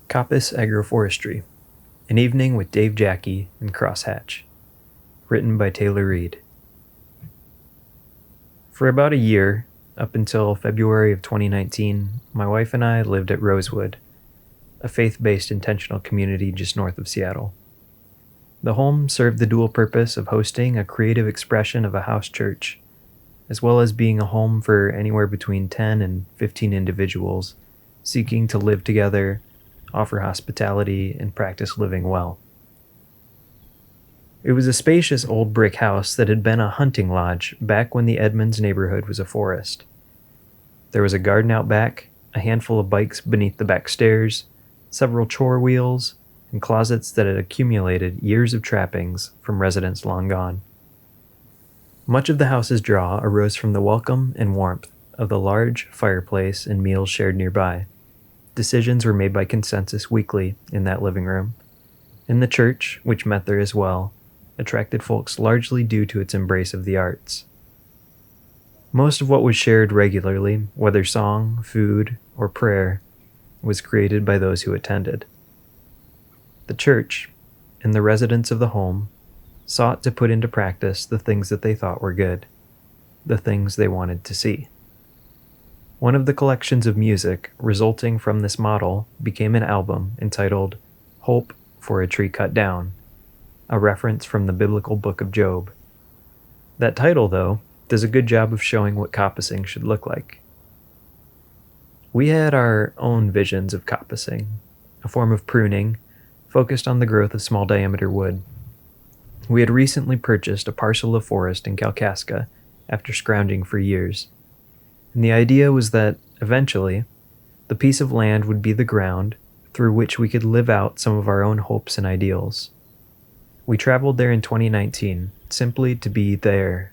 Coppice Agroforestry, An Evening with Dave Jacke and Crosshatch, written by Taylor Reed. For about a year, up until February of 2019, my wife and I lived at Rosewood, a faith-based intentional community just north of Seattle. The home served the dual purpose of hosting a creative expression of a house church, as well as being a home for anywhere between 10 and 15 individuals seeking to live together, offer hospitality, and practice living well. It was a spacious old brick house that had been a hunting lodge back when the Edmonds neighborhood was a forest. There was a garden out back, a handful of bikes beneath the back stairs, several chore wheels, and closets that had accumulated years of trappings from residents long gone. Much of the house's draw arose from the welcome and warmth of the large fireplace and meals shared nearby. Decisions were made by consensus weekly in that living room, and the church, which met there as well, attracted folks largely due to its embrace of the arts. Most of what was shared regularly, whether song, food, or prayer, was created by those who attended. The church, and the residents of the home, sought to put into practice the things that they thought were good, the things they wanted to see. One of the collections of music resulting from this model became an album entitled Hope for a Tree Cut Down, a reference from the biblical book of Job. That title, though, does a good job of showing what coppicing should look like. We had our own visions of coppicing, a form of pruning focused on the growth of small diameter wood. We had recently purchased a parcel of forest in Kalkaska after scrounging for years, and the idea was that, eventually, the piece of land would be the ground through which we could live out some of our own hopes and ideals. We traveled there in 2019 simply to be there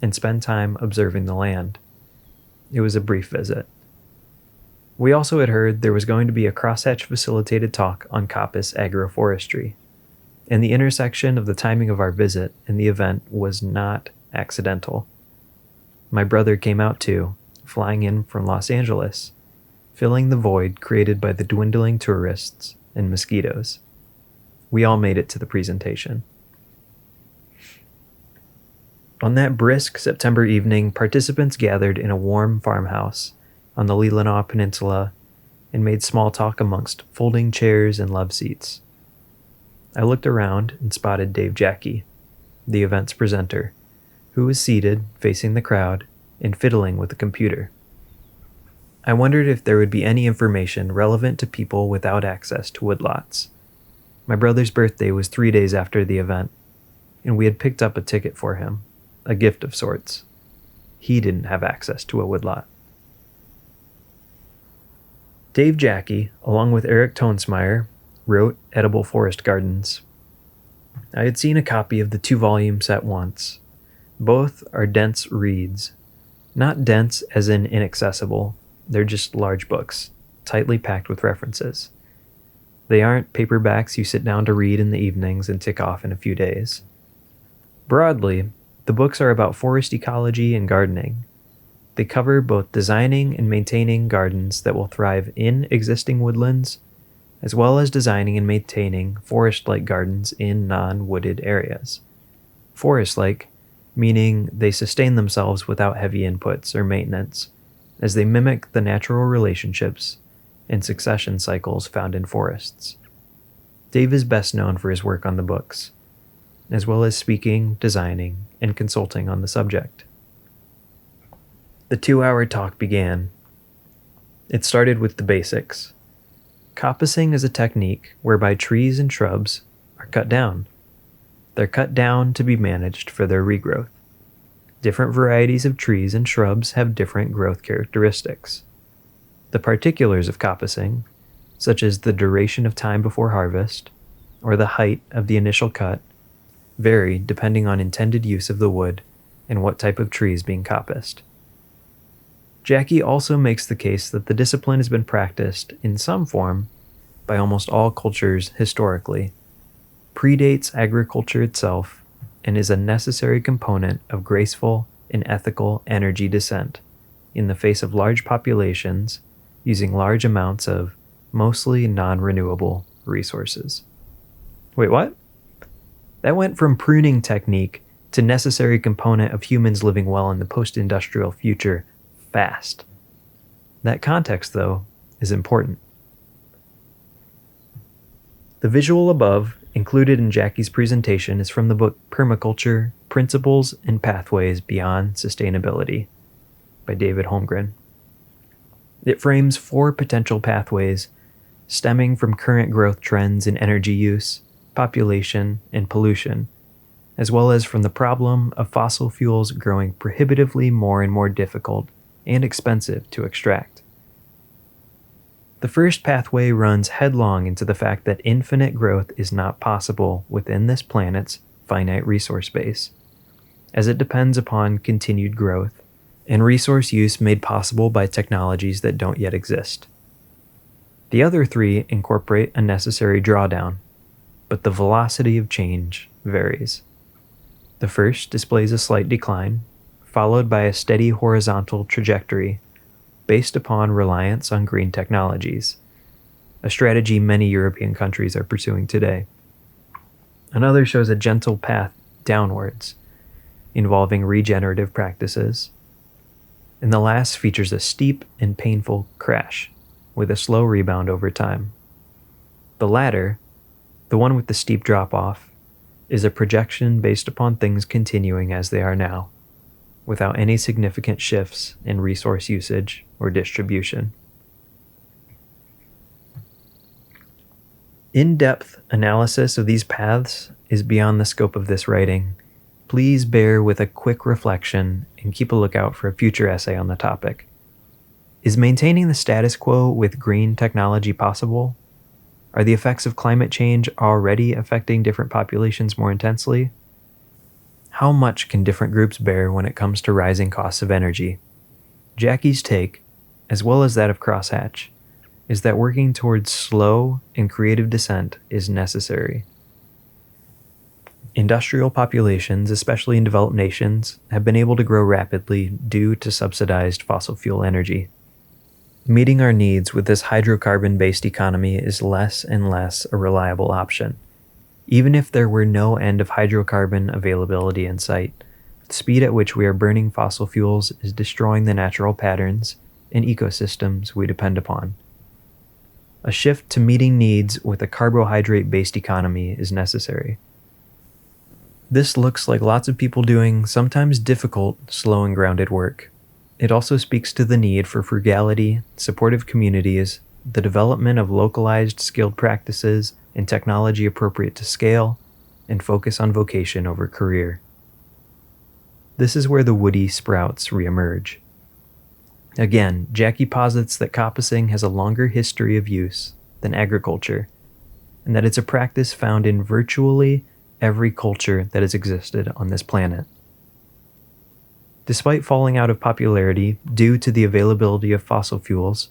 and spend time observing the land. It was a brief visit. We also had heard there was going to be a Crosshatch facilitated talk on Coppice Agroforestry, and the intersection of the timing of our visit and the event was not accidental. My brother came out too, flying in from Los Angeles, filling the void created by the dwindling tourists and mosquitoes. We all made it to the presentation. On that brisk September evening, participants gathered in a warm farmhouse on the Leelanau Peninsula and made small talk amongst folding chairs and love seats. I looked around and spotted Dave Jacke, the event's presenter, who was seated facing the crowd and fiddling with a computer. I wondered if there would be any information relevant to people without access to woodlots. My brother's birthday was 3 days after the event, and we had picked up a ticket for him, a gift of sorts. He didn't have access to a woodlot. Dave Jacke, along with Eric Tonesmeyer, wrote Edible Forest Gardens. I had seen a copy of the 2-volume set once. Both are dense reads. Not dense as in inaccessible, they're just large books, tightly packed with references. They aren't paperbacks you sit down to read in the evenings and tick off in a few days. Broadly, the books are about forest ecology and gardening. They cover both designing and maintaining gardens that will thrive in existing woodlands, as well as designing and maintaining forest-like gardens in non-wooded areas. Forest-like, meaning they sustain themselves without heavy inputs or maintenance, as they mimic the natural relationships and succession cycles found in forests. Dave is best known for his work on the books, as well as speaking, designing, and consulting on the subject. The 2-hour talk began. It started with the basics. Coppicing is a technique whereby trees and shrubs are cut down. They're cut down to be managed for their regrowth. Different varieties of trees and shrubs have different growth characteristics. The particulars of coppicing, such as the duration of time before harvest, or the height of the initial cut, vary depending on intended use of the wood and what type of tree is being coppiced. Jacke also makes the case that the discipline has been practiced in some form by almost all cultures historically, predates agriculture itself, and is a necessary component of graceful and ethical energy descent in the face of large populations using large amounts of mostly non-renewable resources. Wait, what? That went from pruning technique to necessary component of humans living well in the post-industrial future fast. That context, though, is important. The visual above, included in Jacke's presentation, is from the book Permaculture, Principles and Pathways Beyond Sustainability by David Holmgren. It frames 4 potential pathways stemming from current growth trends in energy use, population, and pollution, as well as from the problem of fossil fuels growing prohibitively more and more difficult and expensive to extract. The first pathway runs headlong into the fact that infinite growth is not possible within this planet's finite resource base, as it depends upon continued growth and resource use made possible by technologies that don't yet exist. The other 3 incorporate a necessary drawdown, but the velocity of change varies. The first displays a slight decline, followed by a steady horizontal trajectory based upon reliance on green technologies, a strategy many European countries are pursuing today. Another shows a gentle path downwards, involving regenerative practices, and the last features a steep and painful crash, with a slow rebound over time. The latter, the one with the steep drop-off, is a projection based upon things continuing as they are now, without any significant shifts in resource usage or distribution. In-depth analysis of these paths is beyond the scope of this writing. Please bear with a quick reflection and keep a lookout for a future essay on the topic. Is maintaining the status quo with green technology possible? Are the effects of climate change already affecting different populations more intensely? How much can different groups bear when it comes to rising costs of energy? Jacke's take, as well as that of Crosshatch, is that working towards slow and creative descent is necessary. Industrial populations, especially in developed nations, have been able to grow rapidly due to subsidized fossil fuel energy. Meeting our needs with this hydrocarbon-based economy is less and less a reliable option. Even if there were no end of hydrocarbon availability in sight, the speed at which we are burning fossil fuels is destroying the natural patterns and ecosystems we depend upon. A shift to meeting needs with a carbohydrate-based economy is necessary. This looks like lots of people doing sometimes difficult, slow and grounded work. It also speaks to the need for frugality, supportive communities, the development of localized skilled practices and technology appropriate to scale, and focus on vocation over career. This is where the woody sprouts reemerge. Again, Jacke posits that coppicing has a longer history of use than agriculture, and that it's a practice found in virtually every culture that has existed on this planet. Despite falling out of popularity due to the availability of fossil fuels,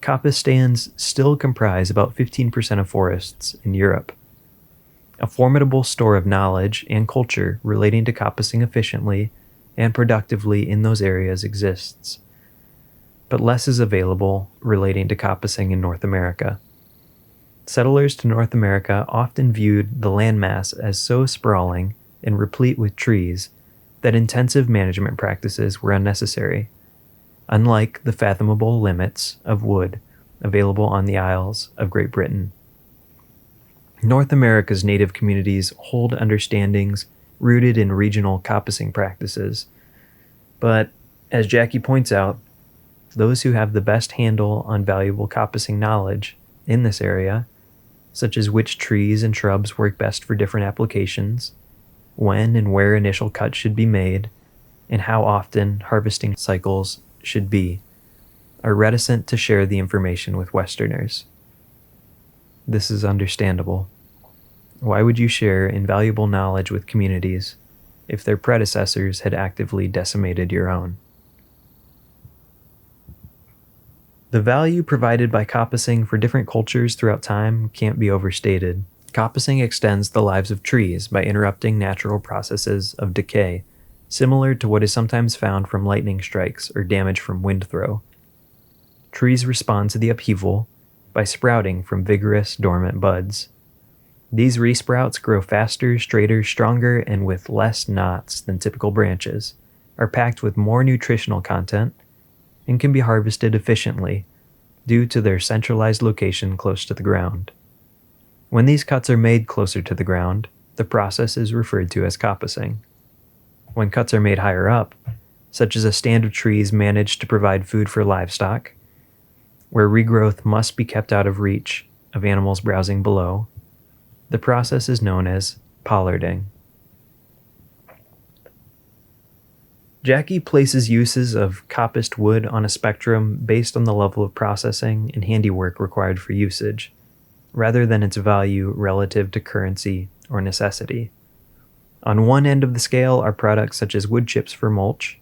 coppice stands still comprise about 15% of forests in Europe. A formidable store of knowledge and culture relating to coppicing efficiently and productively in those areas exists, but less is available relating to coppicing in North America. Settlers to North America often viewed the landmass as so sprawling and replete with trees that intensive management practices were unnecessary, unlike the fathomable limits of wood available on the Isles of Great Britain. North America's native communities hold understandings rooted in regional coppicing practices, but, as Jacke points out, those who have the best handle on valuable coppicing knowledge in this area, such as which trees and shrubs work best for different applications, when and where initial cuts should be made, and how often harvesting cycles should be, are reticent to share the information with Westerners. This is understandable. Why would you share invaluable knowledge with communities if their predecessors had actively decimated your own? The value provided by coppicing for different cultures throughout time can't be overstated. Coppicing extends the lives of trees by interrupting natural processes of decay, similar to what is sometimes found from lightning strikes or damage from wind throw. Trees respond to the upheaval by sprouting from vigorous, dormant buds. These resprouts grow faster, straighter, stronger, and with less knots than typical branches, are packed with more nutritional content, and can be harvested efficiently due to their centralized location close to the ground. When these cuts are made closer to the ground, the process is referred to as coppicing. When cuts are made higher up, such as a stand of trees managed to provide food for livestock, where regrowth must be kept out of reach of animals browsing below, the process is known as pollarding. Jacke places uses of coppiced wood on a spectrum based on the level of processing and handiwork required for usage, rather than its value relative to currency or necessity. On one end of the scale are products such as wood chips for mulch,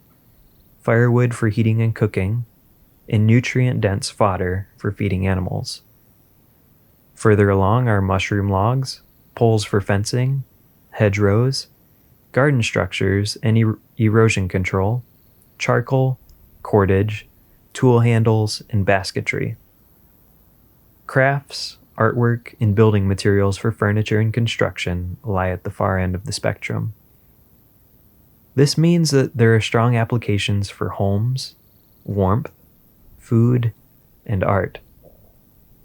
firewood for heating and cooking, and nutrient-dense fodder for feeding animals. Further along are mushroom logs, poles for fencing, hedgerows, garden structures and erosion control, charcoal, cordage, tool handles, and basketry. Crafts, artwork, and building materials for furniture and construction lie at the far end of the spectrum. This means that there are strong applications for homes, warmth, food, and art,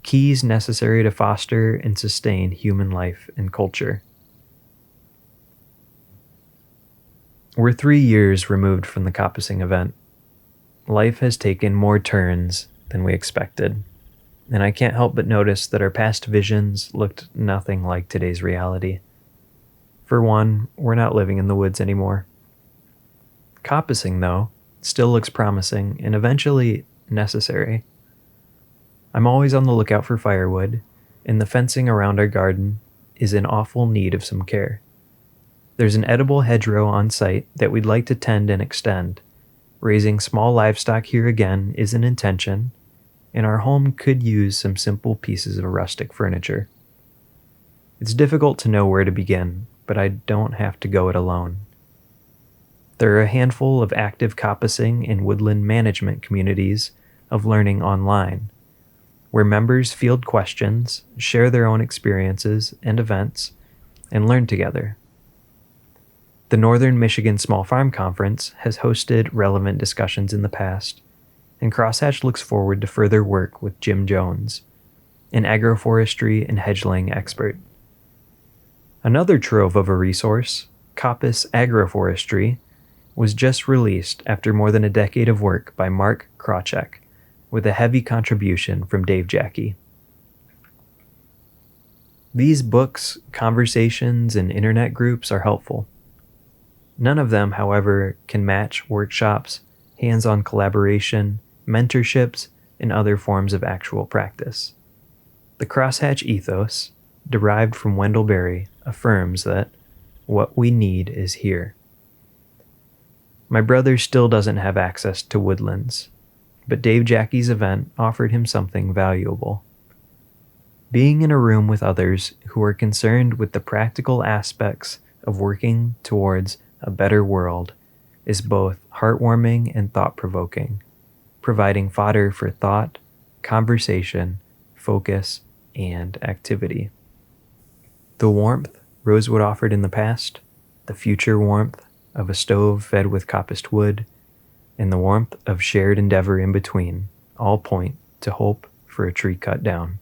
keys necessary to foster and sustain human life and culture. We're 3 years removed from the coppicing event. Life has taken more turns than we expected, and I can't help but notice that our past visions looked nothing like today's reality. For one, we're not living in the woods anymore. Coppicing, though, still looks promising and eventually necessary. I'm always on the lookout for firewood, and the fencing around our garden is in awful need of some care. There's an edible hedgerow on site that we'd like to tend and extend. Raising small livestock here again is an intention, and our home could use some simple pieces of rustic furniture. It's difficult to know where to begin, but I don't have to go it alone. There are a handful of active coppicing and woodland management communities of learning online, where members field questions, share their own experiences and events, and learn together. The Northern Michigan Small Farm Conference has hosted relevant discussions in the past, and Crosshatch looks forward to further work with Jim Jones, an agroforestry and hedgeling expert. Another trove of a resource, Coppice Agroforestry, was just released after more than a decade of work by Mark Crosshatch, with a heavy contribution from Dave Jacke. These books, conversations, and internet groups are helpful. None of them, however, can match workshops, hands-on collaboration, mentorships, and other forms of actual practice. The Crosshatch ethos, derived from Wendell Berry, affirms that what we need is here. My brother still doesn't have access to woodlands, but Dave Jacke's event offered him something valuable. Being in a room with others who are concerned with the practical aspects of working towards a better world is both heartwarming and thought-provoking, providing fodder for thought, conversation, focus, and activity. The warmth rosewood offered in the past, the future warmth of a stove fed with coppiced wood, and the warmth of shared endeavor in between all point to hope for a tree cut down.